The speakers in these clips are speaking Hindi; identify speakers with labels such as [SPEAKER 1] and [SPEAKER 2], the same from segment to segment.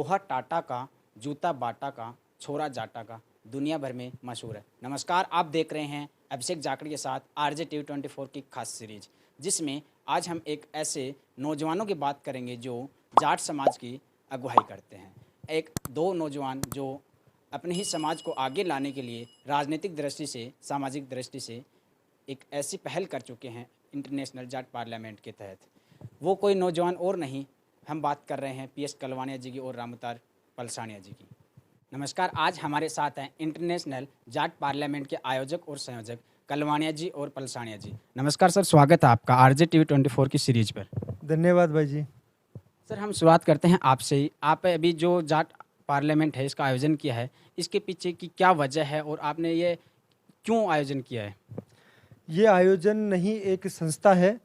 [SPEAKER 1] लोहा टाटा का, जूता बाटा का, छोरा जाटा का दुनिया भर में मशहूर है। नमस्कार, आप देख रहे हैं अभिषेक जाखड़ के साथ आरजे टीवी 24 की खास सीरीज, जिसमें आज हम एक ऐसे नौजवानों की बात करेंगे जो जाट समाज की अगुवाई करते हैं। एक दो नौजवान जो अपने ही समाज को आगे लाने के लिए राजनीतिक दृष्टि से, सामाजिक दृष्टि से एक ऐसी पहल कर चुके हैं इंटरनेशनल जाट पार्लियामेंट के तहत। वो कोई नौजवान और नहीं, हम बात कर रहे हैं पीएस कलवानिया जी की और रामउतार पलसानिया जी की। नमस्कार, आज हमारे साथ हैं इंटरनेशनल जाट पार्लियामेंट के आयोजक और संयोजक कलवानिया जी और पलसानिया जी। नमस्कार सर, स्वागत है आपका आरजे टीवी 24 की सीरीज पर।
[SPEAKER 2] धन्यवाद भाई जी।
[SPEAKER 1] सर, हम शुरुआत करते हैं आपसे ही। आप अभी जो जाट पार्लियामेंट है इसका आयोजन किया है, इसके पीछे की क्या वजह है और आपने ये क्यों आयोजन किया है?
[SPEAKER 2] ये आयोजन नहीं एक संस्था है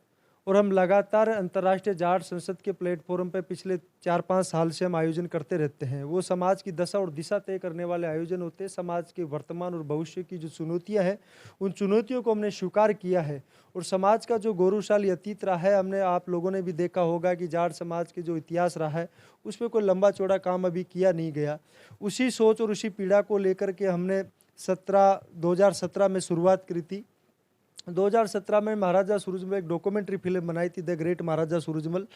[SPEAKER 2] और हम लगातार अंतर्राष्ट्रीय जाट संसद के प्लेटफॉर्म पर पिछले 4-5 साल से हम आयोजन करते रहते हैं। वो समाज की दशा और दिशा तय करने वाले आयोजन होते हैं। समाज के वर्तमान और भविष्य की जो चुनौतियां हैं, उन चुनौतियों को हमने स्वीकार किया है और समाज का जो गौरवशाली अतीत रहा है, हमने आप लोगों ने भी देखा होगा कि जाट समाज के जो इतिहास रहा है उसमें कोई लंबा चौड़ा काम अभी किया नहीं गया। उसी सोच और उसी पीड़ा को लेकर के हमने 2017 में शुरुआत करी थी। 2017 में महाराजा सूरजमल एक डॉक्यूमेंट्री फिल्म बनाई थी, द ग्रेट महाराजा सूरजमल,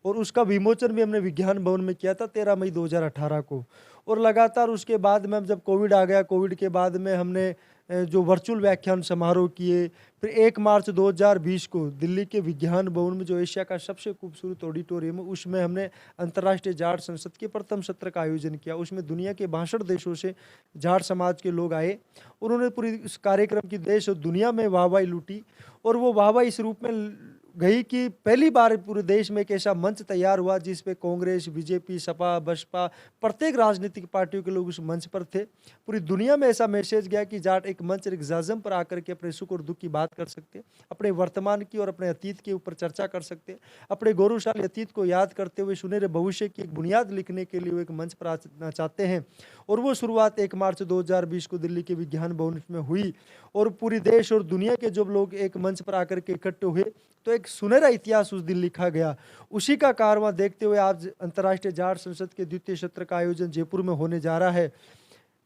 [SPEAKER 2] और उसका विमोचन भी हमने विज्ञान भवन में किया था 13 मई 2018 को। और लगातार उसके बाद में जब कोविड आ गया, कोविड के बाद में हमने जो वर्चुअल व्याख्यान समारोह किए। फिर 1 मार्च 2020 को दिल्ली के विज्ञान भवन में जो एशिया का सबसे खूबसूरत ऑडिटोरियम है, उसमें हमने अंतर्राष्ट्रीय जाट संसद के प्रथम सत्र का आयोजन किया। उसमें दुनिया के 62 देशों से जाट समाज के लोग आए। उन्होंने पूरी इस कार्यक्रम की देश और दुनिया में वाहवाही लूटी और वो वाहवाही इस रूप में गई कि पहली बार पूरे देश में एक ऐसा मंच तैयार हुआ जिस पे कांग्रेस, बीजेपी, सपा, बसपा, प्रत्येक राजनीतिक पार्टियों के लोग उस मंच पर थे। पूरी दुनिया में ऐसा मैसेज गया कि जाट एक मंच, एक जाजम पर आकर के अपने सुख और दुख की बात कर सकते हैं, अपने वर्तमान की और अपने अतीत के ऊपर चर्चा कर सकते हैं, अपने गौरवशाली अतीत को याद करते हुए सुनहरे भविष्य की एक बुनियाद लिखने के लिए वो एक मंच पर आना चाहते हैं। और वो शुरुआत 1 मार्च 2020 को दिल्ली के विज्ञान भवन में हुई और पूरी देश और दुनिया के जब लोग एक मंच पर आकर के इकट्ठे हुए तो एक सुनहरा इतिहास उस दिन लिखा गया। उसी का कारवां देखते हुए आज अंतर्राष्ट्रीय जाट संसद के द्वितीय सत्र का आयोजन जयपुर में होने जा रहा है।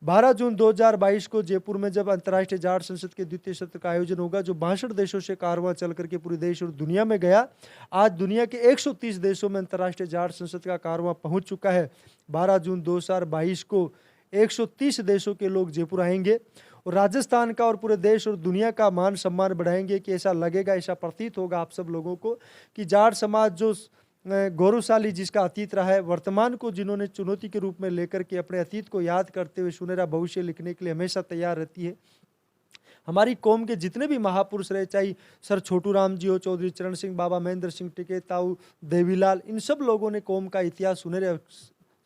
[SPEAKER 2] 12 जून 2022 को जयपुर में जब अंतर्राष्ट्रीय जाट संसद के द्वितीय सत्र का आयोजन होगा, जो 62 देशों से कारवां चल करके पूरे देश और दुनिया में गया, आज दुनिया के 130 देशों में अंतर्राष्ट्रीय जाट संसद का कारवां पहुंच चुका है। 12 जून 2022 को 130 देशों के लोग जयपुर आएंगे और राजस्थान का और पूरे देश और दुनिया का मान सम्मान बढ़ाएंगे कि ऐसा लगेगा, ऐसा प्रतीत होगा आप सब लोगों को कि जाट समाज जो गौरवशाली जिसका अतीत रहा है, वर्तमान को जिन्होंने चुनौती के रूप में लेकर के अपने अतीत को याद करते हुए सुनहरा भविष्य लिखने के लिए हमेशा तैयार रहती है। हमारी कौम के जितने भी महापुरुष रहे, चाहे सर छोटू राम जी हो, चौधरी चरण सिंह, बाबा महेंद्र सिंह टिकैताऊ, देवीलाल, इन सब लोगों ने कौम का इतिहास सुनहरे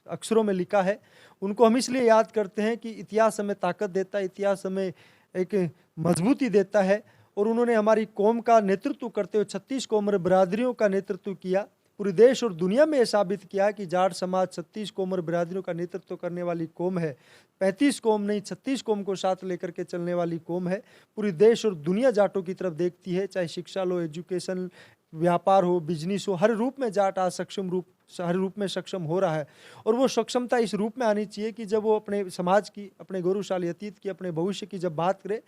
[SPEAKER 2] अक्षरों में लिखा है। उनको हम इसलिए याद करते हैं कि इतिहास हमें ताकत देता है, इतिहास हमें एक मजबूती देता है और उन्होंने हमारी कौम का नेतृत्व करते हुए 36 कौम और बिरादरियों का नेतृत्व किया। पूरे देश और दुनिया में साबित किया कि जाट समाज 36 कौम और बिरादरियों का नेतृत्व करने वाली कौम है। 35 कौम नहीं, 36 कौम को साथ लेकर के चलने वाली कौम है। पूरी देश और दुनिया जाटों की तरफ देखती है, चाहे शिक्षा लो, एजुकेशन, व्यापार हो, बिजनेस हो, हर रूप में जाट आज हर रूप में सक्षम हो रहा है। और वो सक्षमता इस रूप में आनी चाहिए कि जब वो अपने समाज की, अपने गौरवशाली अतीत की, अपने भविष्य की जब बात करे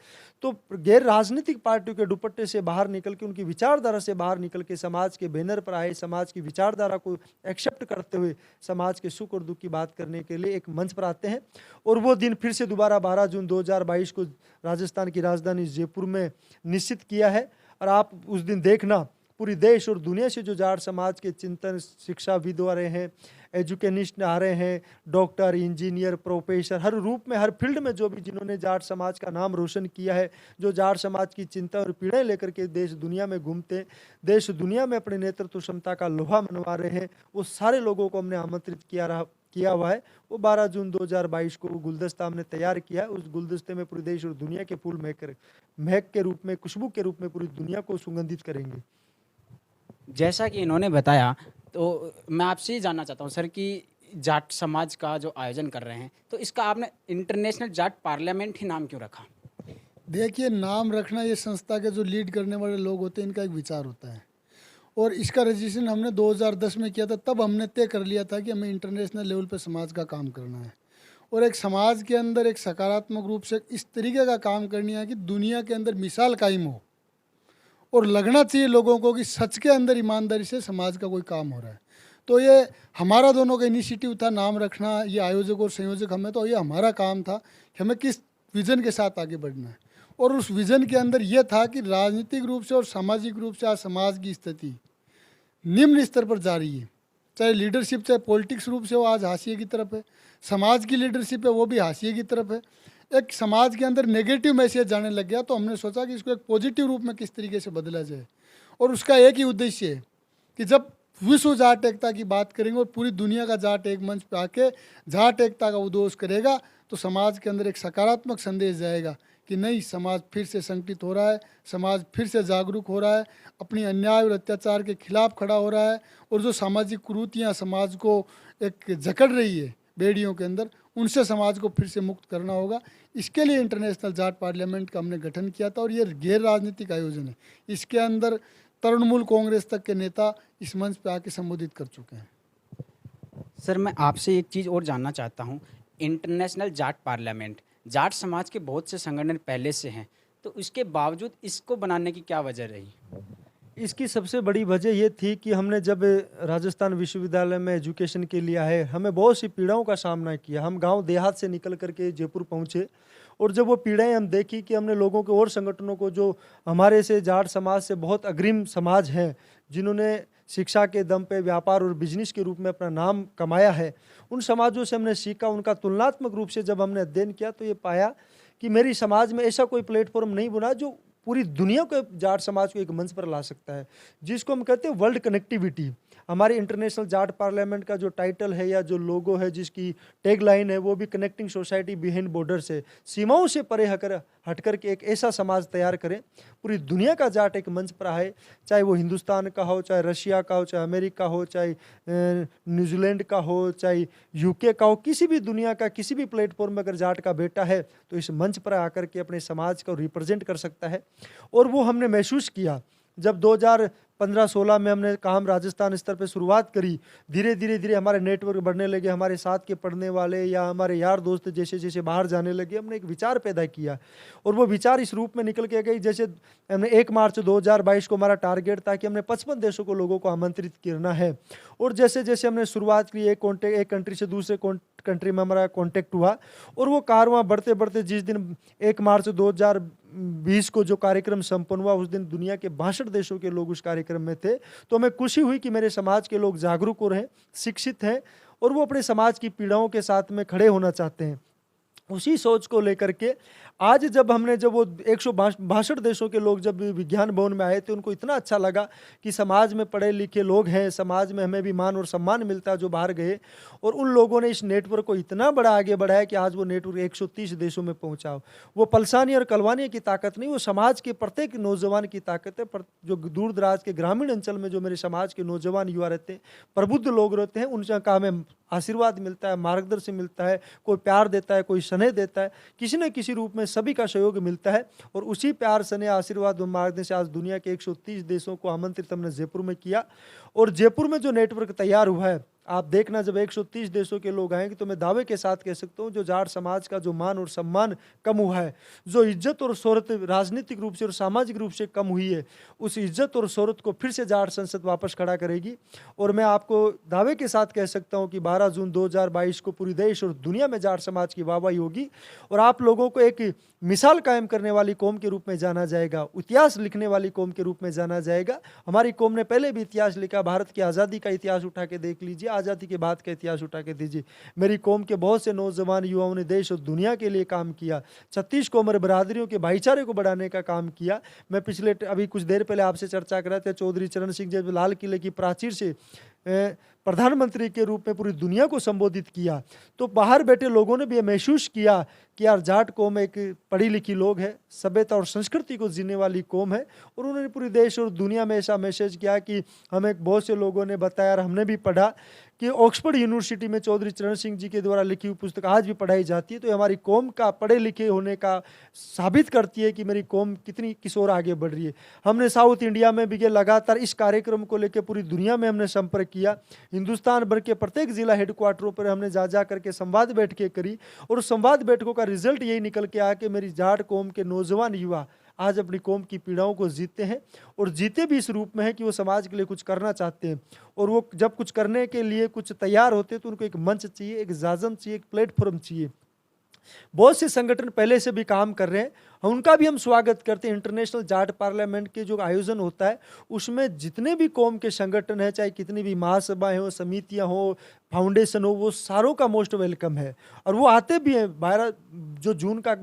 [SPEAKER 2] तो गैर राजनीतिक पार्टियों के दुपट्टे से बाहर निकल के, उनकी विचारधारा से बाहर निकल के समाज के बैनर पर आए, समाज की विचारधारा को एक्सेप्ट करते हुए समाज के सुख और दुख की बात करने के लिए एक मंच पर आते हैं। और वो दिन फिर से दोबारा 12 जून 2022 को राजस्थान की राजधानी जयपुर में निश्चित किया है। और आप उस दिन देखना, पूरी देश और दुनिया से जो जाट समाज के चिंतन, शिक्षाविद आ रहे हैं, एजुकेनिस्ट आ रहे हैं, डॉक्टर, इंजीनियर, प्रोफेसर, हर रूप में, हर फील्ड में जो भी जिन्होंने जाट समाज का नाम रोशन किया है, जो जाट समाज की चिंता और पीड़ाएं लेकर के देश दुनिया में घूमते, देश दुनिया में अपने नेतृत्व क्षमता का लोहा मनवा रहे हैं, वो सारे लोगों को हमने आमंत्रित किया हुआ है। वो 12 जून 2022 को गुलदस्ता हमने तैयार किया। उस गुलदस्ते में पूरे देश और दुनिया के फूल महक के रूप में, खुशबू के रूप में पूरी दुनिया को सुगंधित करेंगे।
[SPEAKER 1] जैसा कि इन्होंने बताया, तो मैं आपसे ही जानना चाहता हूँ सर कि जाट समाज का जो आयोजन कर रहे हैं, तो इसका आपने इंटरनेशनल जाट पार्लियामेंट ही नाम क्यों रखा?
[SPEAKER 3] देखिए, नाम रखना ये संस्था के जो लीड करने वाले लोग होते हैं, इनका एक विचार होता है और इसका रजिस्ट्रेशन हमने 2010 में किया था। तब हमने तय कर लिया था कि हमें इंटरनेशनल लेवल पर समाज का काम करना है और एक समाज के अंदर एक सकारात्मक रूप से इस तरीके का काम करनी है कि दुनिया के अंदर मिसाल कायम हो और लगना चाहिए लोगों को कि सच के अंदर ईमानदारी से समाज का कोई काम हो रहा है। तो ये हमारा दोनों का इनिशिएटिव था, नाम रखना, ये आयोजक और संयोजक हमें, तो ये हमारा काम था कि हमें किस विज़न के साथ आगे बढ़ना है। और उस विज़न के अंदर ये था कि राजनीतिक रूप से और सामाजिक रूप से आज समाज की स्थिति निम्न स्तर पर जा रही है। चाहे लीडरशिप, चाहे पॉलिटिक्स रूप से वो आज हाशिए की तरफ है, समाज की लीडरशिप है वो भी हाशिए की तरफ है। एक समाज के अंदर नेगेटिव मैसेज जाने लग गया, तो हमने सोचा कि इसको एक पॉजिटिव रूप में किस तरीके से बदला जाए। और उसका एक ही उद्देश्य है कि जब विश्व जाट एकता की बात करेंगे और पूरी दुनिया का जाट एक मंच पे आके जाट एकता का उद्घोष करेगा, तो समाज के अंदर एक सकारात्मक संदेश जाएगा कि नहीं, समाज फिर से संगठित हो रहा है, समाज फिर से जागरूक हो रहा है, अपनी अन्याय और अत्याचार के खिलाफ खड़ा हो रहा है, और जो सामाजिक कुरीतियाँ समाज को एक जकड़ रही है बेड़ियों के अंदर, उनसे समाज को फिर से मुक्त करना होगा। इसके लिए इंटरनेशनल जाट पार्लियामेंट का हमने गठन किया था और ये गैर राजनीतिक आयोजन है। इसके अंदर तृणमूल कांग्रेस तक के नेता इस मंच पे आके संबोधित कर चुके हैं।
[SPEAKER 1] सर, मैं आपसे एक चीज़ और जानना चाहता हूँ। इंटरनेशनल जाट पार्लियामेंट, जाट समाज के बहुत से संगठन पहले से हैं, तो इसके बावजूद इसको बनाने की क्या वजह रही?
[SPEAKER 2] इसकी सबसे बड़ी वजह ये थी कि हमने जब राजस्थान विश्वविद्यालय में एजुकेशन के लिए आए, हमें बहुत सी पीड़ाओं का सामना किया। हम गांव देहात से निकल करके जयपुर पहुंचे और जब वो पीड़ाएं हम देखी कि हमने लोगों को और संगठनों को जो हमारे से जाट समाज से बहुत अग्रिम समाज हैं, जिन्होंने शिक्षा के दम पे व्यापार और बिजनेस के रूप में अपना नाम कमाया है, उन समाजों से हमने सीखा। उनका तुलनात्मक रूप से जब हमने अध्ययन किया तो ये पाया कि मेरी समाज में ऐसा कोई प्लेटफॉर्म नहीं बना जो पूरी दुनिया को जाट समाज को एक मंच पर ला सकता है, जिसको हम कहते हैं वर्ल्ड कनेक्टिविटी। हमारे इंटरनेशनल जाट पार्लियामेंट का जो टाइटल है या जो लोगो है, जिसकी टैगलाइन है, वो भी कनेक्टिंग सोसाइटी बिहाइंड बॉर्डर्स है। सीमाओं से परे हट कर के एक ऐसा समाज तैयार करें, पूरी दुनिया का जाट एक मंच पर आए, चाहे वो हिंदुस्तान का हो, चाहे रशिया का हो, चाहे अमेरिका हो, चाहे न्यूजीलैंड का हो, चाहे यूके का हो, किसी भी दुनिया का किसी भी प्लेटफॉर्म में अगर जाट का बेटा है तो इस मंच पर आकर के अपने समाज को रिप्रेजेंट कर सकता है। और वो हमने महसूस किया जब 2015-16 में हमने काम राजस्थान स्तर पे शुरुआत करी। धीरे धीरे हमारे नेटवर्क बढ़ने लगे, हमारे साथ के पढ़ने वाले या हमारे यार दोस्त जैसे जैसे बाहर जाने लगे, हमने एक विचार पैदा किया और वो विचार इस रूप में निकल के गई। जैसे हमने 1 मार्च 2022 को हमारा टारगेट था कि हमने 55 देशों को लोगों को आमंत्रित करना है। और जैसे जैसे हमने शुरुआत की, एक कंट्री से दूसरे कंट्री में हमारा कॉन्टेक्ट हुआ और वो कारवां बढ़ते बढ़ते जिस दिन 1 मार्च 2020 को जो कार्यक्रम संपन्न हुआ, उस दिन दुनिया के 62 देशों के लोग उस कार्यक्रम में थे। तो हमें खुशी हुई कि मेरे समाज के लोग जागरूक हो रहे हैं, शिक्षित हैं और वो अपने समाज की पीड़ाओं के साथ में खड़े होना चाहते हैं। उसी सोच को लेकर के आज जब वो 162 देशों के लोग जब विज्ञान भवन में आए थे, उनको इतना अच्छा लगा कि समाज में पढ़े लिखे लोग हैं, समाज में हमें भी मान और सम्मान मिलता है जो बाहर गए। और उन लोगों ने इस नेटवर्क को इतना बड़ा आगे बढ़ाया कि आज वो नेटवर्क 130 देशों में पहुंचा। वो पलसानी और कलवानी की ताकत नहीं, वो समाज के प्रत्येक नौजवान की ताकत है। जो दूर दराज के ग्रामीण अंचल में जो मेरे समाज के नौजवान युवा रहते हैं, प्रबुद्ध लोग रहते हैं, उनका हमें आशीर्वाद मिलता है, मार्गदर्शन मिलता है, कोई प्यार देता है, कोई स्नेह देता है, किसी न किसी रूप में सभी का सहयोग मिलता है। और उसी प्यार, स्नेह, आशीर्वाद और मार्गदर्शन से आज दुनिया के 130 देशों को आमंत्रित हमने जयपुर में किया। और जयपुर में जो नेटवर्क तैयार हुआ है, आप देखना, जब 130 देशों के लोग आएंगे तो मैं दावे के साथ कह सकता हूँ जो जाट समाज का जो मान और सम्मान कम हुआ है, जो इज्जत और शोहरत राजनीतिक रूप से और सामाजिक रूप से कम हुई है, उस इज्जत और शोहरत को फिर से जाट संसद वापस खड़ा करेगी। और मैं आपको दावे के साथ कह सकता हूँ कि 12 जून 2022 को पूरी देश और दुनिया में जाट समाज की वाहवाही होगी और आप लोगों को एक मिसाल कायम करने वाली कौम के रूप में जाना जाएगा, इतिहास लिखने वाली कौम के रूप में जाना जाएगा। हमारी कौम ने पहले भी इतिहास लिखा, भारत की आज़ादी का इतिहास उठा के देख लीजिए, आज़ादी के बाद का इतिहास उठा के दीजिए। मेरी कौम के बहुत से नौजवान युवाओं ने देश और दुनिया के लिए काम किया, 36 कोमर बरादरियों के भाईचारे को बढ़ाने का काम किया। मैं अभी कुछ देर पहले आपसे चर्चा कर रहे थे, चौधरी चरण सिंह जब लाल किले की प्राचीर से प्रधानमंत्री के रूप में पूरी दुनिया को संबोधित किया, तो बाहर बैठे लोगों ने भी महसूस किया कि यार जाट कौम एक पढ़ी लिखी लोग है, सभ्यता और संस्कृति को जीने वाली कौम है। और उन्होंने पूरी देश और दुनिया में ऐसा मैसेज किया कि हमें बहुत से लोगों ने बताया और हमने भी पढ़ा कि ऑक्सफोर्ड यूनिवर्सिटी में चौधरी चरण सिंह जी के द्वारा लिखी हुई पुस्तक आज भी पढ़ाई जाती है, तो ये हमारी कौम का पढ़े लिखे होने का साबित करती है कि मेरी कौम कितनी किस ओर आगे बढ़ रही है। हमने साउथ इंडिया में भी ये लगातार इस कार्यक्रम को लेकर पूरी दुनिया में हमने संपर्क किया। हिंदुस्तान भर के प्रत्येक जिला हेडक्वार्टरों पर हमने जा करके संवाद बैठकें करी, और संवाद बैठकों का रिजल्ट यही निकल के आया कि मेरी जाट कौम के नौजवान युवा आज अपनी कौम की पीड़ाओं को जीते हैं, और जीते भी इस रूप में है कि वो समाज के लिए कुछ करना चाहते हैं। और वो जब कुछ करने के लिए कुछ तैयार होते हैं तो उनको एक मंच चाहिए, एक जाजम चाहिए, एक प्लेटफॉर्म चाहिए। बहुत से संगठन पहले से भी काम कर रहे हैं, उनका भी हम स्वागत करते हैं। इंटरनेशनल जाट पार्लियामेंट के जो आयोजन होता है उसमें जितने भी कौम के संगठन हैं, चाहे कितनी भी महासभाएं हो, समितियां हो, फाउंडेशन हो, वो सारों का मोस्ट वेलकम है, और वो आते भी हैं। 12 जो जून का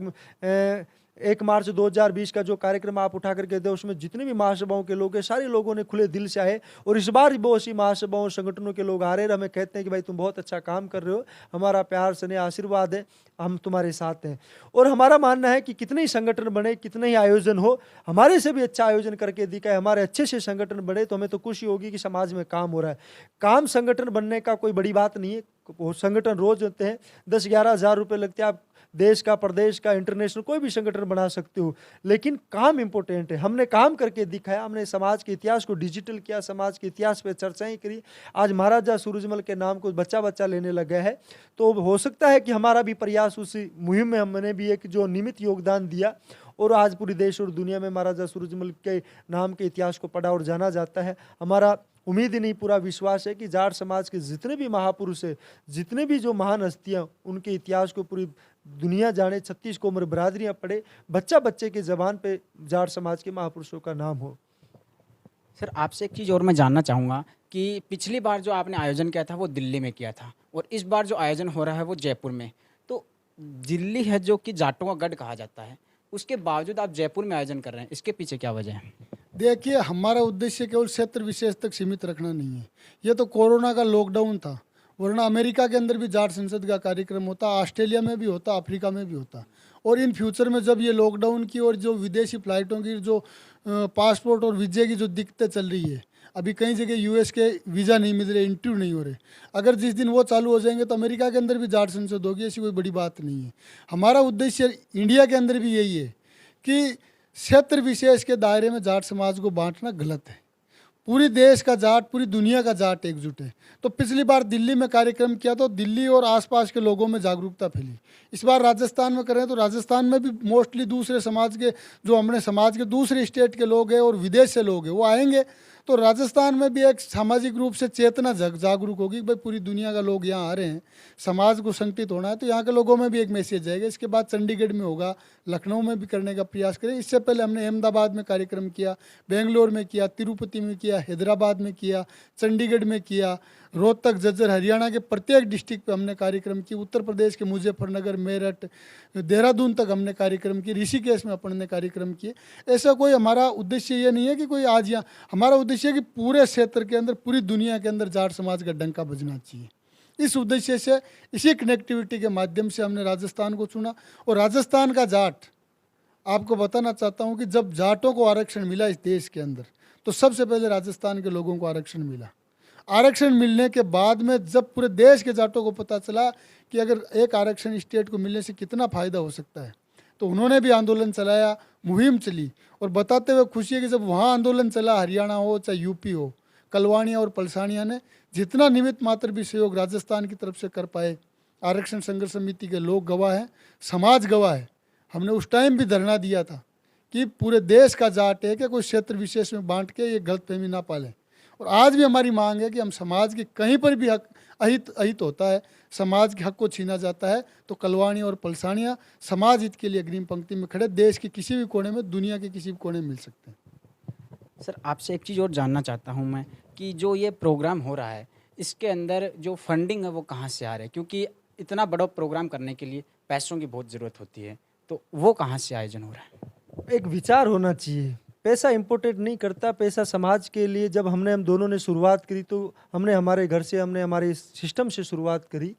[SPEAKER 2] 1 मार्च 2020 का जो कार्यक्रम आप उठा करके दे, उसमें जितने भी महासभाओं के लोग हैं, सारे लोगों ने खुले दिल से आए, और इस बार भी बहुत सी महासभाओं संगठनों के लोग आ रहे हैं, हमें कहते हैं कि भाई तुम बहुत अच्छा काम कर रहे हो, हमारा प्यार स्नेह आशीर्वाद है, हम तुम्हारे साथ हैं। और हमारा मानना है कि कितने ही संगठन बने, कितने ही आयोजन हो, हमारे से भी अच्छा आयोजन करके दिखाए, हमारे अच्छे से संगठन बने, तो हमें तो खुशी होगी कि समाज में काम हो रहा है। काम संगठन बनने का कोई बड़ी बात नहीं है, वो संगठन रोज होते हैं, 10-11 हज़ार रुपये लगते हैं, आप देश का, प्रदेश का, इंटरनेशनल कोई भी संगठन बना सकते हो, लेकिन काम इंपॉर्टेंट है। हमने काम करके दिखाया, हमने समाज के इतिहास को डिजिटल किया, समाज के इतिहास पे चर्चाएं करी। आज महाराजा सूरजमल के नाम को बच्चा बच्चा लेने लग गया है, तो हो सकता है कि हमारा भी प्रयास उसी मुहिम में हमने भी एक जो निमित्त योगदान दिया, और आज पूरी देश और दुनिया में महाराजा सूरजमल के नाम के इतिहास को पढ़ा और जाना जाता है। हमारा उम्मीद ही नहीं, पूरा विश्वास है कि जाट समाज के जितने भी महापुरुष हैं, जितने भी जो महान हस्तियाँ, उनके इतिहास को पूरी दुनिया जाने, 36 कोमर बरादरियाँ पढ़े, बच्चा बच्चे के ज़बान पे जाट समाज के महापुरुषों का नाम हो।
[SPEAKER 1] सर, आपसे एक चीज़ और मैं जानना चाहूँगा कि पिछली बार जो आपने आयोजन किया था वो दिल्ली में किया था, और इस बार जो आयोजन हो रहा है वो जयपुर में। तो दिल्ली है जो कि जाटों का गढ़ कहा जाता है, उसके बावजूद आप जयपुर में आयोजन कर रहे हैं, इसके पीछे क्या वजह है?
[SPEAKER 3] देखिए, हमारा उद्देश्य केवल क्षेत्र विशेष तक सीमित रखना नहीं है। ये तो कोरोना का लॉकडाउन था, वरना अमेरिका के अंदर भी जाट संसद का कार्यक्रम होता, ऑस्ट्रेलिया में भी होता, अफ्रीका में भी होता। और इन फ्यूचर में जब ये लॉकडाउन की और जो विदेशी फ़्लाइटों की जो पासपोर्ट और वीज़े की जो दिक्कतें चल रही है, अभी कई जगह यूएस के वीज़ा नहीं मिल रहे, इंटरव्यू नहीं हो रहे, अगर जिस दिन वो चालू हो जाएंगे तो अमेरिका के अंदर भी जाट संसद होगी, ऐसी कोई बड़ी बात नहीं है। हमारा उद्देश्य इंडिया के अंदर भी यही है कि क्षेत्र विशेष के दायरे में जाट समाज को बांटना गलत है। पूरी देश का जाट, पूरी दुनिया का जाट एकजुट है। तो पिछली बार दिल्ली में कार्यक्रम किया तो दिल्ली और आसपास के लोगों में जागरूकता फैली। इस बार राजस्थान में करें तो राजस्थान में भी मोस्टली दूसरे समाज के, जो हमारे समाज के दूसरे स्टेट के लोग हैं और विदेश से लोग हैं, वो आएंगे। तो राजस्थान में भी एक सामाजिक रूप से चेतना जागरूक होगी कि भाई पूरी दुनिया का लोग यहाँ आ रहे हैं, समाज को संगठित होना है, तो यहाँ के लोगों में भी एक मैसेज जाएगा। इसके बाद चंडीगढ़ में होगा, लखनऊ में भी करने का प्रयास करें। इससे पहले हमने अहमदाबाद में कार्यक्रम किया, बेंगलोर में किया, तिरुपति में किया, हैदराबाद में किया, चंडीगढ़ में किया, रोहतक, झज्जर, हरियाणा के प्रत्येक डिस्ट्रिक्ट पे हमने कार्यक्रम किए, उत्तर प्रदेश के मुजफ्फरनगर, मेरठ, देहरादून तक हमने कार्यक्रम किए, ऋषिकेश में अपन ने कार्यक्रम किए। ऐसा कोई हमारा उद्देश्य ये नहीं है कि कोई आज यहाँ, हमारा उद्देश्य है कि पूरे क्षेत्र के अंदर, पूरी दुनिया के अंदर जाट समाज का डंका बजना चाहिए। इस उद्देश्य से, इसी कनेक्टिविटी के माध्यम से हमने राजस्थान को चुना। और राजस्थान का जाट, आपको बताना चाहता हूँ कि जब जाटों को आरक्षण मिला इस देश के अंदर, तो सबसे पहले राजस्थान के लोगों को आरक्षण मिला। आरक्षण मिलने के बाद में जब पूरे देश के जाटों को पता चला कि अगर एक आरक्षण स्टेट को मिलने से कितना फ़ायदा हो सकता है, तो उन्होंने भी आंदोलन चलाया, मुहिम चली। और बताते हुए खुशी है कि जब वहाँ आंदोलन चला, हरियाणा हो चाहे यूपी हो, कलवाणिया और पलसानिया ने जितना निमित्त मात्र भी सहयोग राजस्थान की तरफ से कर पाए, आरक्षण संघर्ष समिति के लोग गवाह हैं, समाज गवाह है। हमने उस टाइम भी धरना दिया था कि पूरे देश का जाट है कि कोई क्षेत्र विशेष में बांट के ये गलतफहमी ना पालें। और आज भी हमारी मांग है कि हम समाज के कहीं पर भी हक अहित होता है, समाज के हक को छीना जाता है, तो कलवाणी और पलसानिया समाज हित के लिए अग्रिम पंक्ति में खड़े, देश के किसी भी कोने में, दुनिया के किसी भी कोने में मिल सकते हैं।
[SPEAKER 1] सर, आपसे एक चीज़ और जानना चाहता हूँ मैं कि जो ये प्रोग्राम हो रहा है, इसके अंदर जो फंडिंग है वो कहाँ से आ रहा है? क्योंकि इतना बड़ा प्रोग्राम करने के लिए पैसों की बहुत ज़रूरत होती है, तो वो कहाँ से आयोजन हो रहा है?
[SPEAKER 2] एक विचार होना चाहिए। पैसा इम्पोर्टेंट नहीं करता, पैसा समाज के लिए। जब हम दोनों ने शुरुआत करी तो हमने हमारे घर से, हमने हमारे सिस्टम से शुरुआत करी।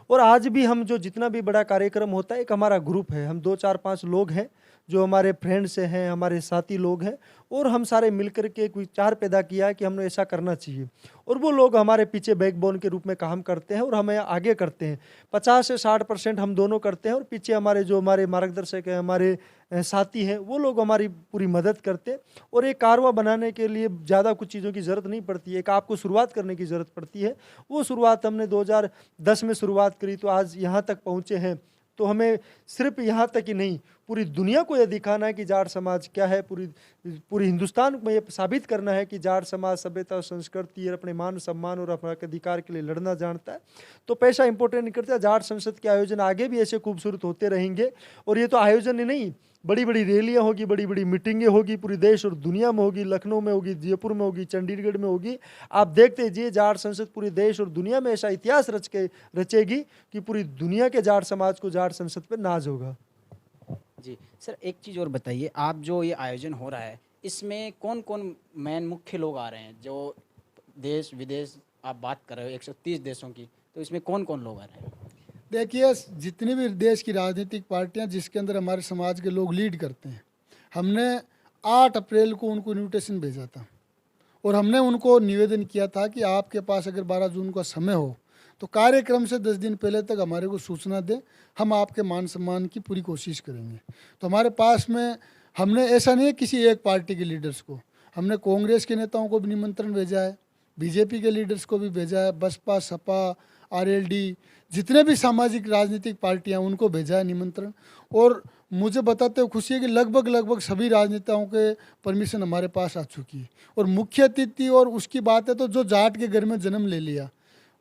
[SPEAKER 2] और आज भी हम जो जितना भी बड़ा कार्यक्रम होता है, एक हमारा ग्रुप है, हम 2, 4, 5 लोग हैं जो हमारे फ्रेंड्स हैं, हमारे साथी लोग हैं, और हम सारे मिलकर के एक विचार पैदा किया है कि हमने ऐसा करना चाहिए। और वो लोग हमारे पीछे बैकबोन के रूप में काम करते हैं और हमें आगे करते हैं। 50 से 60% हम दोनों करते हैं और पीछे हमारे मार्गदर्शक हैं, हमारे साथी हैं, वो लोग हमारी पूरी मदद करते हैं। और एक कारवां बनाने के लिए ज़्यादा कुछ चीज़ों की ज़रूरत नहीं पड़ती है, एक आपको शुरुआत करने की ज़रूरत पड़ती है। वो शुरुआत हमने 2010 में शुरुआत करी तो आज यहाँ तक पहुँचे हैं। तो हमें सिर्फ यहाँ तक ही नहीं, पूरी दुनिया को यह दिखाना है कि जाट समाज क्या है, पूरी हिंदुस्तान में ये साबित करना है कि जाट समाज सभ्यता और संस्कृति और अपने मान सम्मान और अपने अधिकार के लिए लड़ना जानता है। तो पैसा इंपॉर्टेंट नहीं करता। जाट संसद के आयोजन आगे भी ऐसे खूबसूरत होते रहेंगे। और ये तो आयोजन ही नहीं, बड़ी बड़ी रैलियाँ होगी, बड़ी बड़ी मीटिंगें होगी, पूरी देश और दुनिया में होगी, लखनऊ में होगी, जयपुर में होगी, चंडीगढ़ में होगी। आप देखते जाइए, जाट संसद पूरे देश और दुनिया में ऐसा इतिहास रचेगी कि पूरी दुनिया के जाट समाज को जाट संसद पर नाज होगा।
[SPEAKER 1] जी सर, एक चीज़ और बताइए, आप जो ये आयोजन हो रहा है इसमें कौन कौन मेन मुख्य लोग आ रहे हैं? जो देश विदेश आप बात कर रहे हो 130 देशों की, तो इसमें कौन कौन लोग आ रहे हैं?
[SPEAKER 3] देखिए, जितनी भी देश की राजनीतिक पार्टियां जिसके अंदर हमारे समाज के लोग लीड करते हैं, हमने 8 अप्रैल को उनको इन्विटेशन भेजा था और हमने उनको निवेदन किया था कि आपके पास अगर 12 जून का समय हो तो कार्यक्रम से 10 दिन पहले तक हमारे को सूचना दें, हम आपके मान सम्मान की पूरी कोशिश करेंगे। तो हमारे पास में हमने ऐसा नहीं है किसी एक पार्टी के लीडर्स को, हमने कांग्रेस के नेताओं को भी निमंत्रण भेजा है, बीजेपी के लीडर्स को भी भेजा है, बसपा, सपा, आरएलडी, जितने भी सामाजिक राजनीतिक पार्टियां उनको भेजा है निमंत्रण। और मुझे बताते हुए खुशी है कि लगभग सभी राजनेताओं के परमिशन हमारे पास आ चुकी है। और मुख्य अतिथि और उसकी बात है तो जो जाट के घर में जन्म ले लिया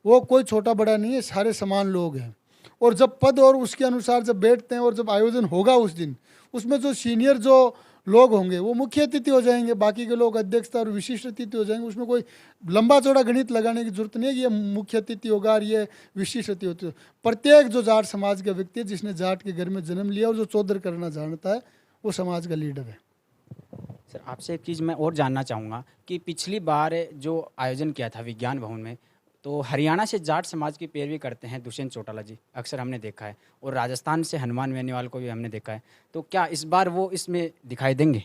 [SPEAKER 3] वो कोई छोटा बड़ा नहीं है, सारे समान लोग हैं। और जब पद और उसके अनुसार जब बैठते हैं और जब आयोजन होगा उस दिन, उसमें जो सीनियर जो लोग होंगे वो मुख्य अतिथि हो जाएंगे, बाकी के लोग अध्यक्षता और विशिष्ट अतिथि हो जाएंगे। उसमें कोई लंबा चौड़ा गणित लगाने की जरूरत नहीं है कि ये मुख्य अतिथि होगा और ये विशिष्ट अतिथि होती है। प्रत्येक जो जाट समाज का व्यक्ति है जिसने जाट के घर में जन्म लिया और जो चौधर करना जानता है वो समाज का लीडर है।
[SPEAKER 1] सर, आपसे एक चीज़ मैं और जानना चाहूँगा कि पिछली बार जो आयोजन किया था विज्ञान भवन में, तो हरियाणा से जाट समाज की पैरवी करते हैं दुष्यंत चौटाला जी, अक्सर हमने देखा है, और राजस्थान से हनुमान बेनीवाल को भी हमने देखा है। तो क्या इस बार वो इसमें दिखाई देंगे?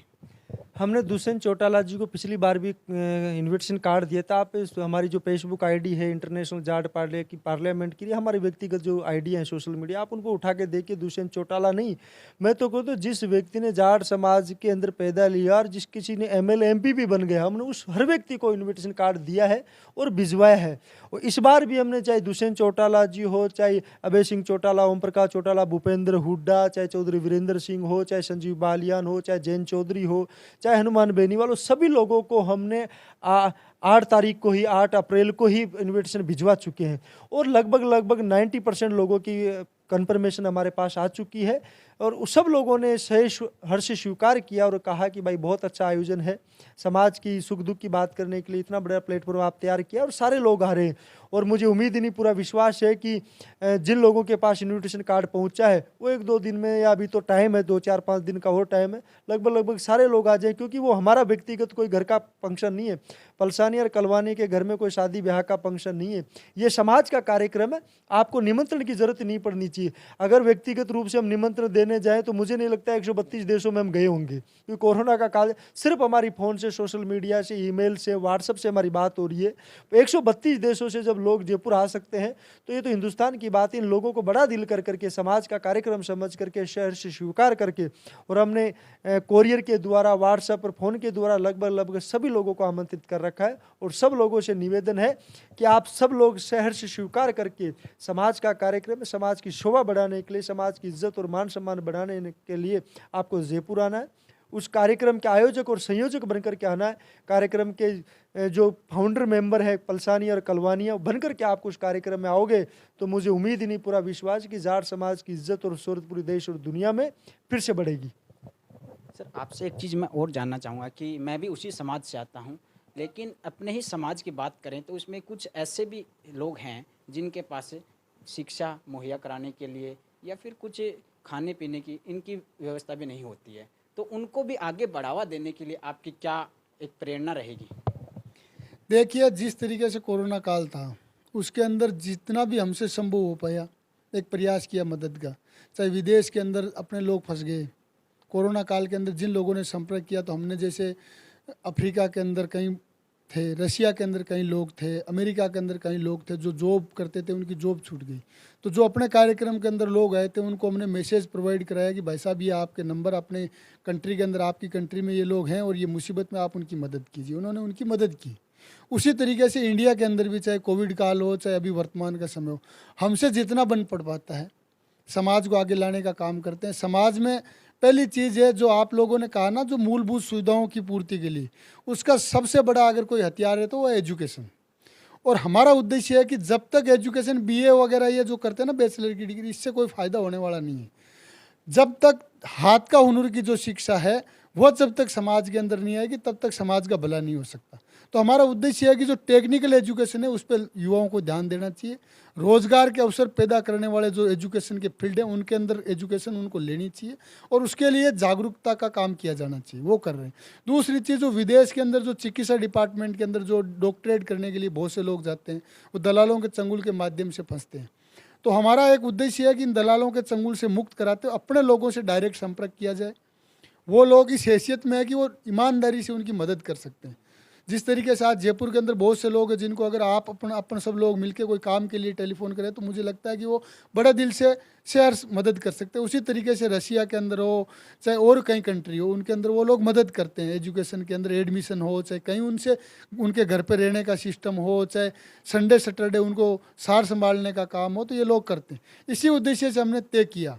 [SPEAKER 2] हमने दुष्यंत चौटाला जी को पिछली बार भी इनविटेशन कार्ड दिया था। आप हमारी जो फेसबुक आईडी है इंटरनेशनल जाट पार्लियामेंट की, हमारी व्यक्तिगत जो आईडी है सोशल मीडिया, आप उनको उठा के देखिए। दुष्यंत चौटाला नहीं, मैं तो कहता हूँ जिस व्यक्ति ने जाट समाज के अंदर पैदा लिया और जिस किसी ने एमएलए एमपी भी बन गया, हमने उस हर व्यक्ति को इन्विटेशन कार्ड दिया है और भिजवाया है। और इस बार भी हमने, चाहे दुष्यंत चौटाला जी हो, चाहे अभय सिंह चौटाला, ओम प्रकाश चौटाला, भूपेंद्र हुड्डा, चाहे चौधरी वीरेंद्र सिंह हो, चाहे संजीव बालियान हो, चाहे जैन चौधरी हो, चाहे हनुमान बेनीवाल, सभी लोगों को हमने 8 तारीख को ही, 8 अप्रैल को ही इनविटेशन भिजवा चुके हैं। और लगभग 90% लोगों की कन्फर्मेशन हमारे पास आ चुकी है। और उस सब लोगों ने हर्ष से स्वीकार किया और कहा कि भाई बहुत अच्छा आयोजन है, समाज की सुख दुख की बात करने के लिए इतना बड़ा प्लेटफॉर्म आप तैयार किया और सारे लोग आ रहे हैं। और मुझे उम्मीद ही नहीं, पूरा विश्वास है कि जिन लोगों के पास इन्विटेशन कार्ड पहुंचा है वो 1-2 दिन में, या अभी तो टाइम है 2-4-5 दिन का और टाइम है, लगभग सारे लोग आ जाएं। क्योंकि वो हमारा व्यक्तिगत कोई घर का फंक्शन नहीं है, पलसानी और कलवानी के घर में कोई शादी ब्याह का फंक्शन नहीं है, ये समाज का कार्यक्रम है। आपको निमंत्रण की जरूरत नहीं पड़नी चाहिए। अगर व्यक्तिगत रूप से हम निमंत्रण देने जाएं तो मुझे नहीं लगता 132 देशों में हम गए होंगे, क्योंकि कोरोना का काल, सिर्फ हमारी फ़ोन से, सोशल मीडिया से, ईमेल से, व्हाट्सएप से हमारी बात हो रही है। 132 देशों से जब लोग जयपुर आ सकते हैं तो ये तो हिंदुस्तान की बात है। इन लोगों को बड़ा दिल कर करके, समाज का कार्यक्रम समझ करके, शहर से स्वीकार करके, और हमने कोरियर के द्वारा, व्हाट्सएप और फ़ोन के द्वारा लगभग सभी लोगों को आमंत्रित कर रखा है। और सब लोगों से निवेदन है कि आप सब लोग शहर से स्वीकार करके समाज का कार्यक्रम, समाज की शोभा बढ़ाने के लिए, समाज की इज्जत और मान सम्मान बढ़ाने के लिए आपको जयपुर आना है। उस कार्यक्रम के आयोजक और संयोजक बनकर के आना है। कार्यक्रम के जो फाउंडर मेंबर है पलसानी और कलवानिया बनकर के आप उस कार्यक्रम में आओगे तो मुझे उम्मीद ही नहीं, पूरा विश्वास कि जाट समाज की इज्जत और शोहरत पूरे देश और दुनिया में फिर से बढ़ेगी।
[SPEAKER 1] सर, आपसे एक चीज़ मैं और जानना चाहूँगा कि मैं भी उसी समाज से आता हूँ, लेकिन अपने ही समाज की बात करें तो उसमें कुछ ऐसे भी लोग हैं जिनके पास शिक्षा मुहैया कराने के लिए या फिर कुछ खाने पीने की इनकी व्यवस्था भी नहीं होती है, तो उनको भी आगे बढ़ावा देने के लिए आपकी क्या एक प्रेरणा रहेगी?
[SPEAKER 3] देखिए, जिस तरीके से कोरोना काल था उसके अंदर जितना भी हमसे संभव हो पाया एक प्रयास किया मदद का। चाहे विदेश के अंदर अपने लोग फंस गए कोरोना काल के अंदर, जिन लोगों ने संपर्क किया तो हमने, जैसे अफ्रीका के अंदर कहीं थे, रशिया के अंदर कई लोग थे, अमेरिका के अंदर कई लोग थे जो जॉब करते थे, उनकी जॉब छूट गई। तो जो अपने कार्यक्रम के अंदर लोग आए थे उनको हमने मैसेज प्रोवाइड कराया कि भाई साहब ये आपके नंबर अपने कंट्री के अंदर, आपकी कंट्री में ये लोग हैं और ये मुसीबत में आप उनकी मदद कीजिए। उन्होंने उनकी मदद की। उसी तरीके से इंडिया के अंदर भी, चाहे कोविड काल हो, चाहे अभी वर्तमान का समय हो, हमसे जितना बन पड़ पाता है समाज को आगे लाने का काम करते हैं। समाज में पहली चीज़ है जो आप लोगों ने कहा ना, जो मूलभूत सुविधाओं की पूर्ति के लिए, उसका सबसे बड़ा अगर कोई हथियार है तो वो एजुकेशन। और हमारा उद्देश्य है कि जब तक एजुकेशन बीए वगैरह ये जो करते हैं ना, बैचलर की डिग्री, इससे कोई फ़ायदा होने वाला नहीं है। जब तक हाथ का हुनर की जो शिक्षा है वो जब तक समाज के अंदर नहीं आएगी तब तक समाज का भला नहीं हो सकता। तो हमारा उद्देश्य है कि जो टेक्निकल एजुकेशन है उस पर युवाओं को ध्यान देना चाहिए। रोजगार के अवसर पैदा करने वाले जो एजुकेशन के फील्ड हैं उनके अंदर एजुकेशन उनको लेनी चाहिए और उसके लिए जागरूकता का काम किया जाना चाहिए, वो कर रहे हैं। दूसरी चीज़, जो विदेश के अंदर जो चिकित्सा डिपार्टमेंट के अंदर जो डॉक्टरेट करने के लिए बहुत से लोग जाते हैं, वो दलालों के चंगुल के माध्यम से फंसते हैं। तो हमारा एक उद्देश्य है कि इन दलालों के चंगुल से मुक्त कराते हुए अपने लोगों से डायरेक्ट संपर्क किया जाए। वो लोग इस हैसियत में है कि वो ईमानदारी से उनकी मदद कर सकते हैं। जिस तरीके से आज जयपुर के अंदर बहुत से लोग हैं जिनको अगर आप अपन सब लोग मिलकर कोई काम के लिए टेलीफोन करें तो मुझे लगता है कि वो बड़ा दिल से शेयर मदद कर सकते हैं। उसी तरीके से रशिया के अंदर हो, चाहे और कई कंट्री हो, उनके अंदर वो लोग मदद करते हैं। एजुकेशन के अंदर एडमिशन हो, चाहे कहीं उनसे उनके घर पर रहने का सिस्टम हो, चाहे संडे सैटरडे उनको सार संभालने का काम हो, तो ये लोग करते हैं। इसी उद्देश्य से हमने तय किया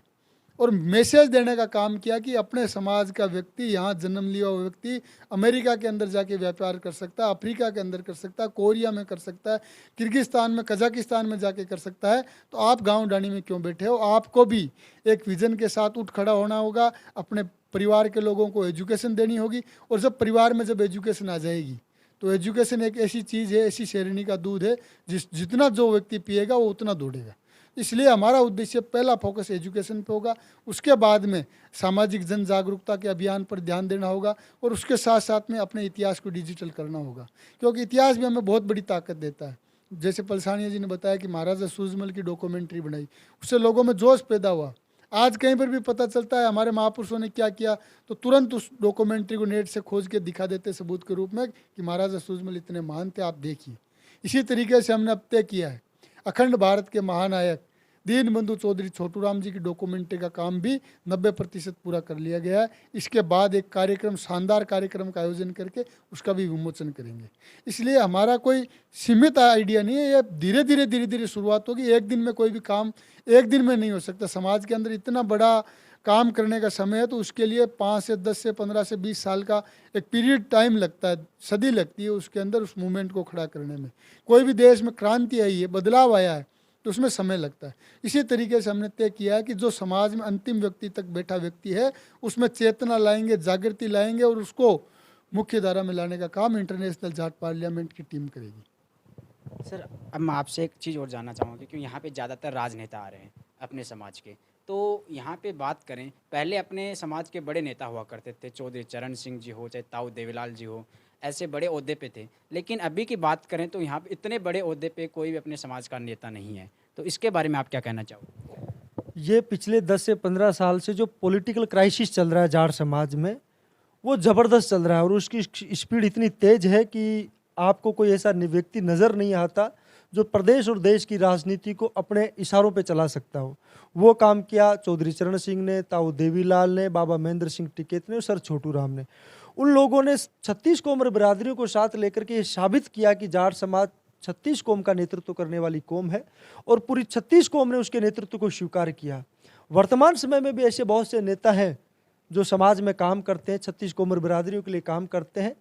[SPEAKER 3] और मैसेज देने का काम किया कि अपने समाज का व्यक्ति, यहाँ जन्म लिया हुआ व्यक्ति अमेरिका के अंदर जाके व्यापार कर सकता है, अफ्रीका के अंदर कर सकता है, कोरिया में कर सकता है, किर्गिस्तान में, कजाकिस्तान में जाके कर सकता है। तो आप गांव डाणी में क्यों बैठे हो? आपको भी एक विजन के साथ उठ खड़ा होना होगा, अपने परिवार के लोगों को एजुकेशन देनी होगी। और जब परिवार में जब एजुकेशन आ जाएगी तो एजुकेशन एक ऐसी चीज़ है, ऐसी शेरनी का दूध है जितना जो व्यक्ति पिएगा वो उतना दौड़ेगा। इसलिए हमारा उद्देश्य पहला फोकस एजुकेशन पे होगा, उसके बाद में सामाजिक जन जागरूकता के अभियान पर ध्यान देना होगा और उसके साथ साथ में अपने इतिहास को डिजिटल करना होगा, क्योंकि इतिहास भी हमें बहुत बड़ी ताकत देता है। जैसे पलसानिया जी ने बताया कि महाराजा सूरजमल की डॉक्यूमेंट्री बनाई, उससे लोगों में जोश पैदा हुआ। आज कहीं पर भी पता चलता है हमारे महापुरुषों ने क्या किया तो तुरंत उस डॉक्यूमेंट्री को नेट से खोज के दिखा देते सबूत के रूप में कि महाराजा सूरजमल इतने महान थे, आप देखिए। इसी तरीके से हमने अब तय किया है अखंड भारत के महानायक दीनबंधु चौधरी छोटूराम जी की डॉक्यूमेंट्री का काम भी 90% पूरा कर लिया गया है। इसके बाद एक कार्यक्रम, शानदार कार्यक्रम का आयोजन करके उसका भी विमोचन करेंगे। इसलिए हमारा कोई सीमित आइडिया नहीं है, ये धीरे धीरे शुरुआत होगी। एक दिन में कोई भी काम एक दिन में नहीं हो सकता। समाज के अंदर इतना बड़ा काम करने का समय है तो उसके लिए 5 से 10 से 15 से 20 साल का एक पीरियड टाइम लगता है, सदी लगती है उसके अंदर उस मूवमेंट को खड़ा करने में। कोई भी देश में क्रांति आई है, बदलाव आया है तो उसमें समय लगता है। इसी तरीके से हमने तय किया है कि जो समाज में अंतिम व्यक्ति तक बैठा व्यक्ति है उसमें चेतना लाएंगे, जागृति लाएंगे और उसको मुख्य धारा में लाने का काम इंटरनेशनल जाट पार्लियामेंट की टीम करेगी।
[SPEAKER 1] सर, अब मैं आपसे एक चीज़ और जानना चाहूँगा क्योंकि यहाँ पे ज़्यादातर राजनेता आ रहे हैं अपने समाज के, तो यहाँ पे बात करें, पहले अपने समाज के बड़े नेता हुआ करते थे, चौधरी चरण सिंह जी हो, चाहे ताऊ देवीलाल जी हो, ऐसे बड़े ओहदे पे थे। लेकिन अभी की बात करें तो यहाँ पे इतने बड़े ओहदे पे कोई भी अपने समाज का नेता नहीं है, तो इसके बारे में आप क्या कहना चाहोगे?
[SPEAKER 2] ये पिछले 10 से 15 साल से जो पॉलिटिकल क्राइसिस चल रहा है जाट समाज में, वो ज़बरदस्त चल रहा है और उसकी स्पीड इतनी तेज है कि आपको कोई ऐसा व्यक्ति नज़र नहीं आता जो प्रदेश और देश की राजनीति को अपने इशारों पे चला सकता हो। वो काम किया चौधरी चरण सिंह ने, ताऊ देवीलाल ने, बाबा महेंद्र सिंह टिकैत ने और सर छोटू राम ने। उन लोगों ने 36 कौम और बिरादरियों को साथ लेकर के ये साबित किया कि जाट समाज 36 कौम का नेतृत्व करने वाली कौम है और पूरी 36 कौम ने उसके नेतृत्व को स्वीकार किया। वर्तमान समय में भी ऐसे बहुत से नेता हैं जो समाज में काम करते हैं, 36 कौम और बिरादरियों के लिए काम करते हैं।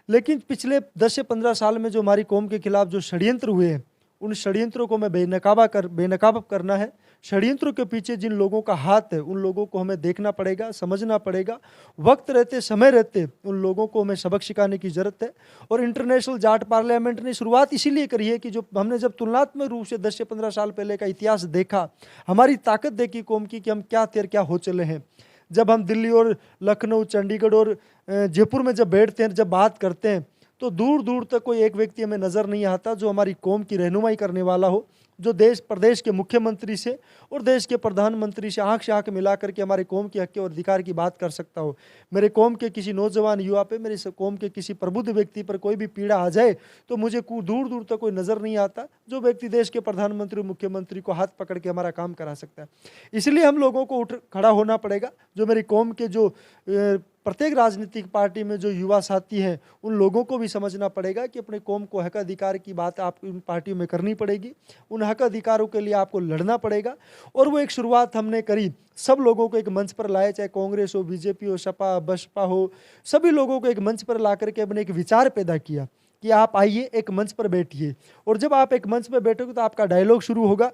[SPEAKER 2] लेकिन पिछले 10 से 15 साल में जो हमारी कौम के खिलाफ जो षड्यंत्र हुए हैं, उन षड्यंत्रों को हमें बेनकाब करना है। षड्यंत्रों के पीछे जिन लोगों का हाथ है उन लोगों को हमें देखना पड़ेगा, समझना पड़ेगा। वक्त रहते, समय रहते उन लोगों को हमें सबक सिखाने की ज़रूरत है। और इंटरनेशनल जाट पार्लियामेंट ने शुरुआत इसीलिए करी है कि जो हमने जब तुलनात्मक रूप से 10 से 15 साल पहले का इतिहास देखा, हमारी ताकत देखी कौम की कि हम क्या तेर क्या हो चले हैं। जब हम दिल्ली और लखनऊ, चंडीगढ़ और जयपुर में जब बैठते हैं, जब बात करते हैं, तो दूर दूर तक कोई एक व्यक्ति हमें नज़र नहीं आता जो हमारी कौम की रहनुमाई करने वाला हो, जो देश प्रदेश के मुख्यमंत्री से और देश के प्रधानमंत्री से आंख मिला करके हमारे कौम के हक और अधिकार की बात कर सकता हो। मेरे कौम के किसी नौजवान युवा पे, मेरे कौम के किसी प्रबुद्ध व्यक्ति पर कोई भी पीड़ा आ जाए तो मुझे दूर दूर तक कोई नज़र नहीं आता जो व्यक्ति देश के प्रधानमंत्री और मुख्यमंत्री को हाथ पकड़ के हमारा काम करा सकता है। इसलिए हम लोगों को उठ खड़ा होना पड़ेगा। जो मेरी कौम के जो प्रत्येक राजनीतिक पार्टी में जो युवा साथी हैं उन लोगों को भी समझना पड़ेगा कि अपने कौम को हक अधिकार की बात आप इन पार्टियों में करनी पड़ेगी। उन हक अधिकारों के लिए आपको लड़ना पड़ेगा और वो एक शुरुआत हमने करी, सब लोगों को एक मंच पर लाए, चाहे कांग्रेस हो, बीजेपी हो, सपा बसपा हो, सभी लोगों को एक मंच पर ला करके अपने एक विचार पैदा किया कि आप आइए एक मंच पर बैठिए। और जब आप एक मंच पर बैठोगे तो आपका डायलॉग शुरू होगा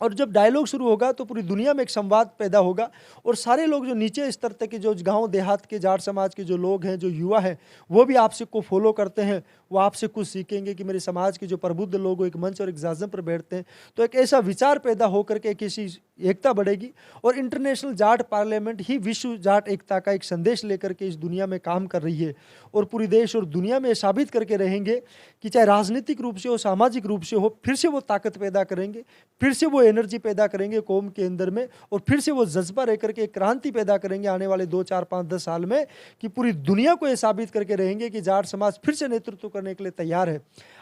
[SPEAKER 2] और जब डायलॉग शुरू होगा तो पूरी दुनिया में एक संवाद पैदा होगा और सारे लोग जो नीचे स्तर तक के जो गांव देहात के जाट समाज के जो लोग हैं, जो युवा हैं, वो भी आपसे को फॉलो करते हैं, वो आपसे कुछ सीखेंगे कि मेरे समाज के जो प्रबुद्ध लोग एक मंच और एक जाजम पर बैठते हैं तो एक ऐसा विचार पैदा होकर के किसी एकता बढ़ेगी। और इंटरनेशनल जाट पार्लियामेंट ही विश्व जाट एकता का एक संदेश लेकर के इस दुनिया में काम कर रही है और पूरी देश और दुनिया में साबित करके रहेंगे कि चाहे राजनीतिक रूप से हो, सामाजिक रूप से हो, फिर से वो ताकत पैदा करेंगे, फिर से वो एनर्जी पैदा करेंगे कौम के अंदर में और फिर से वो जज्बा रह करके एक क्रांति पैदा करेंगे आने वाले 2, 4, 5, 10 साल में कि पूरी दुनिया को ये साबित करके रहेंगे कि जाट समाज फिर से नेतृत्व करने के लिए तैयार है।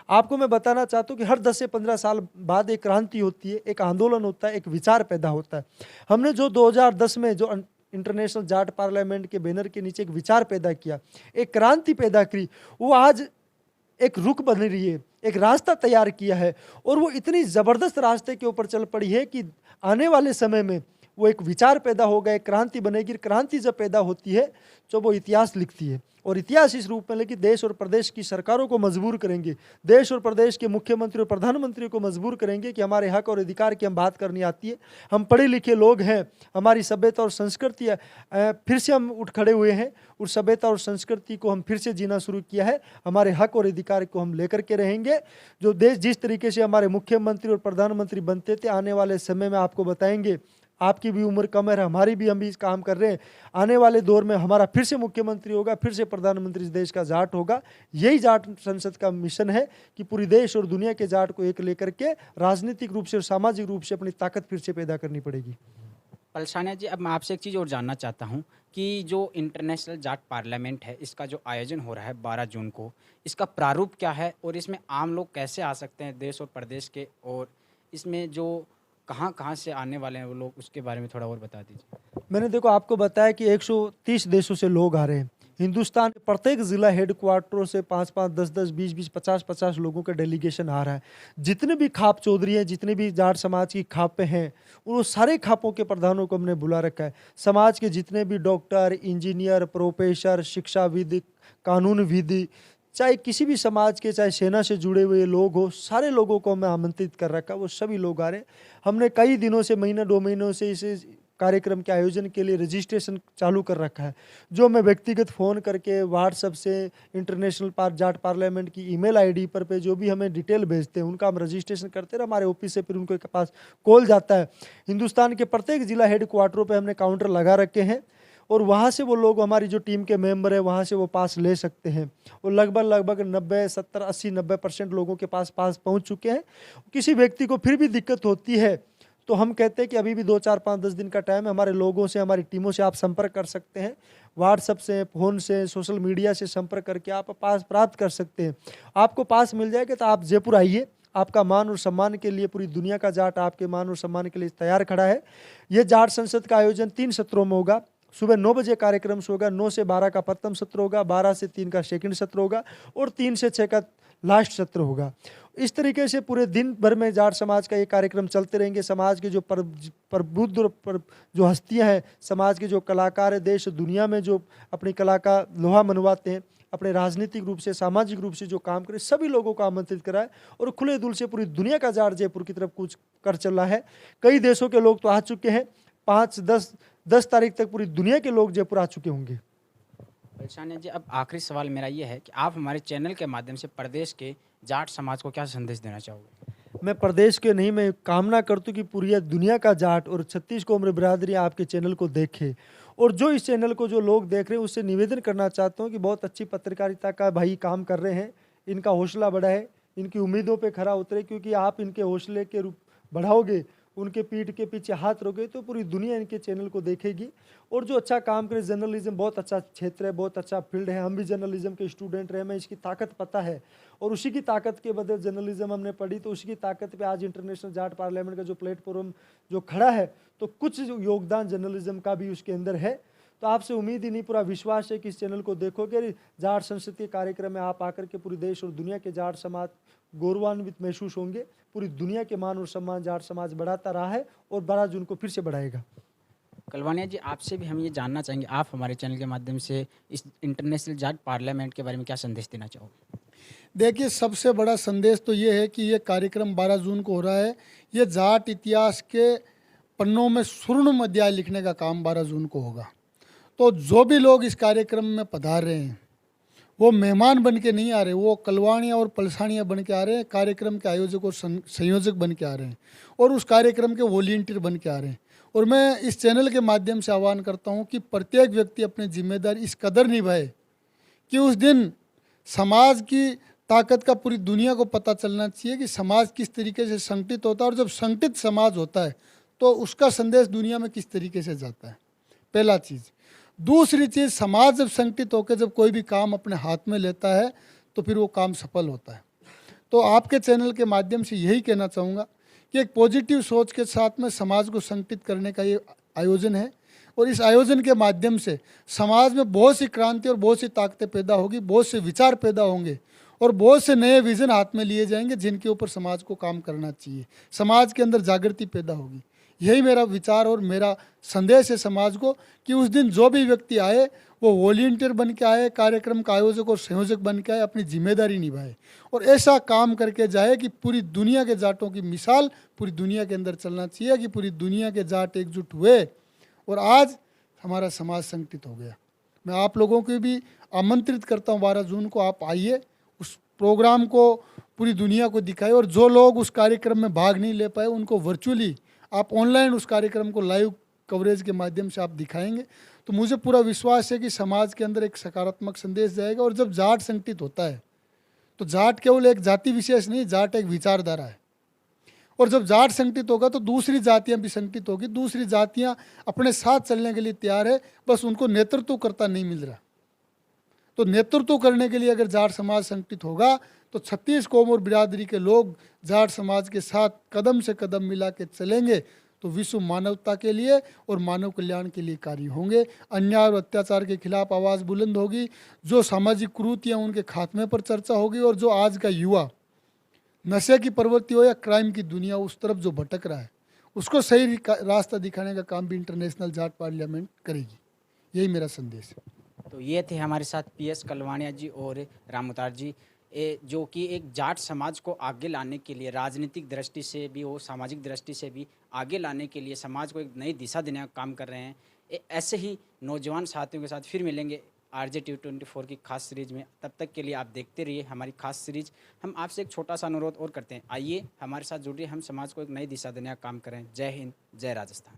[SPEAKER 2] आपको मैं बताना चाहता हूँ कि हर 10 से 15 साल बाद एक क्रांति होती है, एक आंदोलन होता है, एक विचार पैदा होता है। हमने जो 2010 में जो इंटरनेशनल जाट पार्लियामेंट के बैनर के नीचे एक विचार पैदा किया, एक क्रांति पैदा की, वो आज एक रुख बन रही है, एक रास्ता तैयार किया है और वो इतनी ज़बरदस्त रास्ते के ऊपर चल पड़ी है कि आने वाले समय में वो एक विचार पैदा होगा, एक क्रांति बनेगी। क्रांति जब पैदा होती है तो वो इतिहास लिखती है और इतिहास इस रूप में लेके देश और प्रदेश की सरकारों को मजबूर करेंगे, देश और प्रदेश के मुख्यमंत्री और प्रधानमंत्री को मजबूर करेंगे कि हमारे हक और अधिकार की हम बात करनी आती है, हम पढ़े लिखे लोग हैं, हमारी सभ्यता और संस्कृति फिर से हम उठ खड़े हुए हैं, उस सभ्यता और संस्कृति को हम फिर से जीना शुरू किया है, हमारे हक और अधिकार को हम लेकर के रहेंगे। जो देश जिस तरीके से हमारे मुख्यमंत्री और प्रधानमंत्री बनते थे, आने वाले समय में आपको बताएंगे, आपकी भी उम्र कम है, हमारी भी, हम भी काम कर रहे हैं, आने वाले दौर में हमारा फिर से मुख्यमंत्री होगा, फिर से प्रधानमंत्री इस देश का जाट होगा। यही जाट संसद का मिशन है कि पूरी देश और दुनिया के जाट को एक लेकर के राजनीतिक रूप से और सामाजिक रूप से अपनी ताकत फिर से पैदा करनी पड़ेगी।
[SPEAKER 1] पलसानिया जी, अब मैं आपसे एक चीज़ और जानना चाहता हूँ कि जो इंटरनेशनल जाट पार्लियामेंट है, इसका जो आयोजन हो रहा है 12 जून को, इसका प्रारूप क्या है और इसमें आम लोग कैसे आ सकते हैं देश और प्रदेश के, और इसमें जो कहाँ से आने वाले हैं वो लोग, उसके बारे में थोड़ा और बता दीजिए।
[SPEAKER 2] मैंने देखो आपको बताया कि 130 देशों से लोग आ रहे हैं। हिंदुस्तान के प्रत्येक जिला हेडक्वार्टरों से 5-5, 10-10, 20-20, 50-50 लोगों का डेलीगेशन आ रहा है। जितने भी खाप चौधरी हैं, जितने भी जाट समाज की खापें हैं, वो सारे खापों के प्रधानों को हमने बुला रखा है। समाज के जितने भी डॉक्टर, इंजीनियर, प्रोफेसर, शिक्षाविद, कानूनविद, चाहे किसी भी समाज के, चाहे सेना से जुड़े हुए लोग हो, सारे लोगों को हमें आमंत्रित कर रखा, वो सभी लोग आ रहे हैं। हमने कई दिनों से, महीना 2 महीनों से इस कार्यक्रम के आयोजन के लिए रजिस्ट्रेशन चालू कर रखा है, जो मैं व्यक्तिगत फ़ोन करके व्हाट्सएप से इंटरनेशनल जाट पार्लियामेंट की ईमेल आईडी पर पे जो भी हमें डिटेल भेजते हैं उनका हम रजिस्ट्रेशन करते हैं, हमारे ऑफिस से फिर उनके पास कॉल जाता है। हिंदुस्तान के प्रत्येक जिला हेडक्वार्टरों पर हमने काउंटर लगा रखे हैं और वहाँ से वो लोग, हमारी जो टीम के मेंबर है, वहाँ से वो पास ले सकते हैं और लगभग 90, 70, 80, 90% लोगों के पास पहुँच चुके हैं। किसी व्यक्ति को फिर भी दिक्कत होती है तो हम कहते हैं कि अभी भी 2, 4, 5, 10 दिन का टाइम है, हमारे लोगों से, हमारी टीमों से आप संपर्क कर सकते हैं, व्हाट्सएप से, फ़ोन से, सोशल मीडिया से संपर्क करके आप पास प्राप्त कर सकते हैं। आपको पास मिल जाएगा तो आप जयपुर आइए, आपका मान और सम्मान के लिए पूरी दुनिया का जाट आपके मान और सम्मान के लिए तैयार खड़ा है। ये जाट संसद का आयोजन 3 सत्रों में होगा। सुबह 9 बजे कार्यक्रम से होगा, 9 से 12 का प्रथम सत्र होगा, 12 से 3 का सेकंड सत्र होगा और 3 से 6 का लास्ट सत्र होगा। इस तरीके से पूरे दिन भर में जाट समाज का ये कार्यक्रम चलते रहेंगे। समाज के जो प्रबुद्ध जो हस्तियां हैं, समाज के जो कलाकार हैं, देश दुनिया में जो अपनी कला का लोहा मनवाते हैं, अपने राजनीतिक रूप से, सामाजिक रूप से जो काम करें, सभी लोगों को आमंत्रित कराए और खुले दिल से पूरी दुनिया का जाट जयपुर की तरफ कुछ कर चल रहा है। कई देशों के लोग तो आ चुके हैं, 5-10 तारीख तक पूरी दुनिया के लोग जयपुर आ चुके होंगे।
[SPEAKER 1] पलसानिया जी, अब आखिरी सवाल मेरा ये है कि आप हमारे चैनल के माध्यम से प्रदेश के जाट समाज को क्या संदेश देना चाहोगे?
[SPEAKER 2] मैं प्रदेश के नहीं, मैं कामना करता हूँ कि पूरी दुनिया का जाट और 36 कौम बिरादरी आपके चैनल को देखे और जो इस चैनल को जो लोग देख रहे हैं उससे निवेदन करना चाहता हूँ कि बहुत अच्छी पत्रकारिता का भाई काम कर रहे हैं, इनका हौसला बढ़ाए, इनकी उम्मीदों पे खरा उतरे, क्योंकि आप इनके हौसले के रूप बढ़ाओगे, उनके पीठ के पीछे हाथ रखोगे तो पूरी दुनिया इनके चैनल को देखेगी। और जो अच्छा काम करे, जर्नलिज्म बहुत अच्छा क्षेत्र है, बहुत अच्छा फील्ड है, हम भी जर्नलिज्म के स्टूडेंट रहे, हमें इसकी ताकत पता है और उसी की ताकत के बदले जर्नलिज्म हमने पढ़ी, तो उसी की ताकत पे आज इंटरनेशनल जाट पार्लियामेंट का जो प्लेटफॉर्म जो खड़ा है, तो कुछ जो योगदान जर्नलिज्म का भी उसके अंदर है। तो आपसे उम्मीद ही नहीं, पूरा विश्वास है कि इस चैनल को देखोगे, जाट संसद के कार्यक्रम में आप आकर के पूरे देश और दुनिया के जाट समाज गौरवान्वित महसूस होंगे। पूरी दुनिया के मान और सम्मान जाट समाज बढ़ाता रहा है और बड़ा जून को फिर से बढ़ाएगा।
[SPEAKER 1] कलवानिया जी, आपसे भी हम ये जानना चाहेंगे, आप हमारे चैनल के माध्यम से इस इंटरनेशनल जाट पार्लियामेंट के बारे में क्या संदेश देना चाहोगे?
[SPEAKER 3] देखिए, सबसे बड़ा संदेश तो ये है कि ये कार्यक्रम 12 जून को हो रहा है। ये जाट इतिहास के पन्नों में स्वर्णिम अध्याय लिखने का काम 12 जून को होगा। तो जो भी लोग इस कार्यक्रम में पधार रहे हैं, वो मेहमान बन के नहीं आ रहे, वो कलवाणियाँ और पलसानियाँ बन के आ रहे हैं, कार्यक्रम के आयोजक और संयोजक बन के आ रहे हैं और उस कार्यक्रम के वॉलंटियर बन के आ रहे हैं। और मैं इस चैनल के माध्यम से आह्वान करता हूँ कि प्रत्येक व्यक्ति अपनी जिम्मेदारी इस कदर निभाए कि उस दिन समाज की ताकत का पूरी दुनिया को पता चलना चाहिए कि समाज किस तरीके से संगठित होता है, और जब संगठित समाज होता है तो उसका संदेश दुनिया में किस तरीके से जाता है, पहला चीज़। दूसरी चीज़, समाज जब संगठित होकर जब कोई भी काम अपने हाथ में लेता है तो फिर वो काम सफल होता है। तो आपके चैनल के माध्यम से यही कहना चाहूँगा कि एक पॉजिटिव सोच के साथ में समाज को संगठित करने का ये आयोजन है, और इस आयोजन के माध्यम से समाज में बहुत सी क्रांति और बहुत सी ताकतें पैदा होगी, बहुत से विचार पैदा होंगे और बहुत से नए विजन हाथ में लिए जाएंगे जिनके ऊपर समाज को काम करना चाहिए। समाज के अंदर जागृति पैदा होगी। यही मेरा विचार और मेरा संदेश है समाज को कि उस दिन जो भी व्यक्ति आए वो वॉलंटियर बन के आए, कार्यक्रम का आयोजक और संयोजक बन के आए, अपनी जिम्मेदारी निभाए और ऐसा काम करके जाए कि पूरी दुनिया के जाटों की मिसाल पूरी दुनिया के अंदर चलना चाहिए कि पूरी दुनिया के जाट एकजुट हुए और आज हमारा समाज संगठित हो गया। मैं आप लोगों को भी आमंत्रित करता हूँ, 12 जून को आप आइए, उस प्रोग्राम को पूरी दुनिया को दिखाए, और जो लोग उस कार्यक्रम में भाग नहीं ले पाए उनको वर्चुअली आप ऑनलाइन उस कार्यक्रम को लाइव कवरेज के माध्यम से आप दिखाएंगे। तो मुझे पूरा विश्वास है कि समाज के अंदर एक सकारात्मक संदेश जाएगा। और जब जाट संगठित होता है तो जाट केवल एक जाति विशेष नहीं, जाट एक विचारधारा है। और जब जाट संगठित होगा तो दूसरी जातियां भी संगठित होगी, दूसरी जातियां अपने साथ चलने के लिए तैयार है, बस उनको नेतृत्व करता नहीं मिल रहा। तो नेतृत्व करने के लिए अगर जाट समाज संगठित होगा तो 36 कौम और बिरादरी के लोग जाट समाज के साथ कदम से कदम मिला के चलेंगे तो विश्व मानवता के लिए और मानव कल्याण के लिए कार्य होंगे। अन्याय और अत्याचार के खिलाफ आवाज़ बुलंद होगी, जो सामाजिक कुरीतियाँ उनके खात्मे पर चर्चा होगी, और जो आज का युवा नशे की प्रवृत्ति हो या क्राइम की दुनिया उस तरफ जो भटक रहा है उसको सही रास्ता दिखाने का काम भी इंटरनेशनल जाट पार्लियामेंट करेगी। यही मेरा संदेश है।
[SPEAKER 1] तो ये थे हमारे साथ PS कलवानिया जी और रामउतार जी, जो कि एक जाट समाज को आगे लाने के लिए राजनीतिक दृष्टि से भी और सामाजिक दृष्टि से भी आगे लाने के लिए समाज को एक नई दिशा देने का काम कर रहे हैं। ऐसे ही नौजवान साथियों के साथ फिर मिलेंगे RJ-T24 की खास सीरीज में। तब तक के लिए आप देखते रहिए हमारी खास सीरीज। हम आपसे एक छोटा सा अनुरोध और करते हैं, आइए हमारे साथ जुड़िए, हम समाज को एक नई दिशा देने का काम करें। जय हिंद, जय राजस्थान।